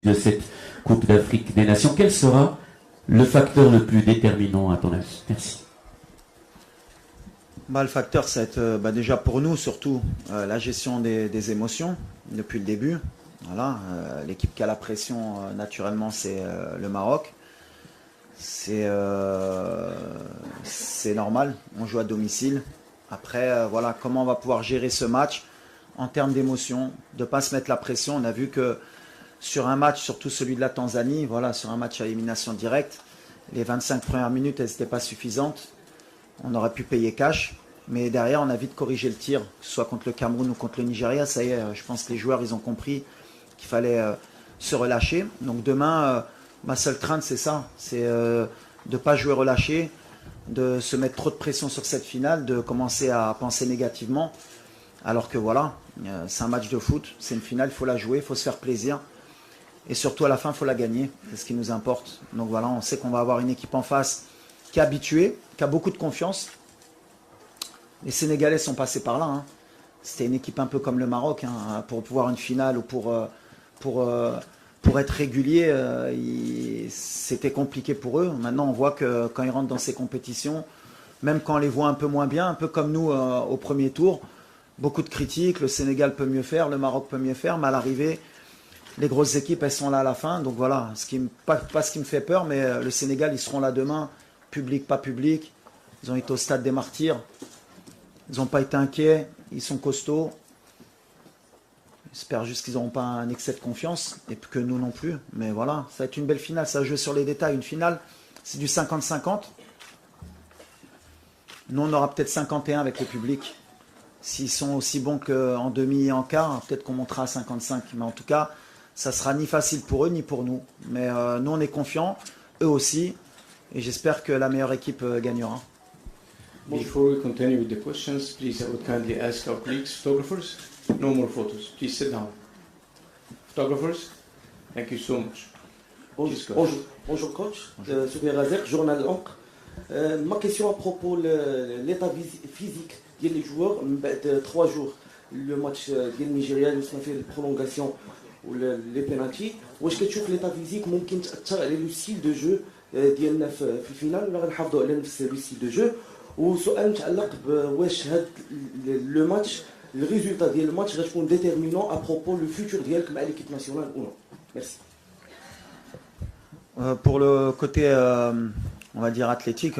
de cette Coupe d'Afrique des Nations. Quel sera le facteur le plus déterminant à ton avis? Merci. Le facteur, ça va être déjà pour nous, surtout la gestion des émotions depuis le début. Voilà, l'équipe qui a la pression, naturellement, c'est le Maroc. C'est normal, on joue à domicile. Après, voilà, comment on va pouvoir gérer ce match en termes d'émotion, de ne pas se mettre la pression. On a vu que sur un match, surtout celui de la Tanzanie, voilà, sur un match à élimination directe, les 25 premières minutes, elles n'étaient pas suffisantes. On aurait pu payer cash. Mais derrière, on a vite corrigé le tir, que ce soit contre le Cameroun ou contre le Nigeria. Ça y est, je pense que les joueurs, ils ont compris qu'il fallait se relâcher. Donc demain, ma seule crainte, c'est ça. C'est de ne pas jouer relâché, de se mettre trop de pression sur cette finale, de commencer à penser négativement. Alors que voilà, c'est un match de foot, c'est une finale, il faut la jouer, il faut se faire plaisir. Et surtout, à la fin, il faut la gagner. C'est ce qui nous importe. Donc voilà, on sait qu'on va avoir une équipe en face qui est habituée, qui a beaucoup de confiance. Les Sénégalais sont passés par là. Hein. C'était une équipe un peu comme le Maroc. Hein. Pour pouvoir une finale ou pour être régulier, c'était compliqué pour eux. Maintenant, on voit que quand ils rentrent dans ces compétitions, même quand on les voit un peu moins bien, un peu comme nous au premier tour, beaucoup de critiques. Le Sénégal peut mieux faire, le Maroc peut mieux faire, mais à l'arrivée, les grosses équipes, elles sont là à la fin. Donc voilà, pas ce qui me fait peur, mais le Sénégal, ils seront là demain, public, pas public. Ils ont été au stade des Martyrs. Ils n'ont pas été inquiets, ils sont costauds. J'espère juste qu'ils n'auront pas un excès de confiance, et que nous non plus. Mais voilà, ça va être une belle finale, ça va jouer sur les détails. Une finale, c'est du 50-50. Nous, on aura peut-être 51 avec le public. S'ils sont aussi bons qu'en demi et en quart, peut-être qu'on montera à 55. Mais en tout cas, ça sera ni facile pour eux, ni pour nous. Mais nous, on est confiants, eux aussi. Et j'espère que la meilleure équipe gagnera. Before we continue with the questions, please I would kindly ask our colleagues, photographers, no more photos. Please sit down. Photographers, thank you so much. Bonjour coach, Soufiane Razek, journal L'Ancre. Ma question à propos de l'état physique des joueurs de 3 jours. Le match du Nigeria, nous avons fait la prolongation ou les pénaltys. Est-ce que tu trouves l'état physique ممكن تأثر على le style de jeu ديالنا في الفينال ولا غنحافظوا على نفس le style de jeu؟ وسؤال متعلق بواش هذا لو ماتش الريزولتا ديال الماتش غتكون ديتيرمينون ا بروبو لو فيتور ديالك مع ليكيب ناسيونال او نو ميرسي. Pour le côté, on va dire athlétique,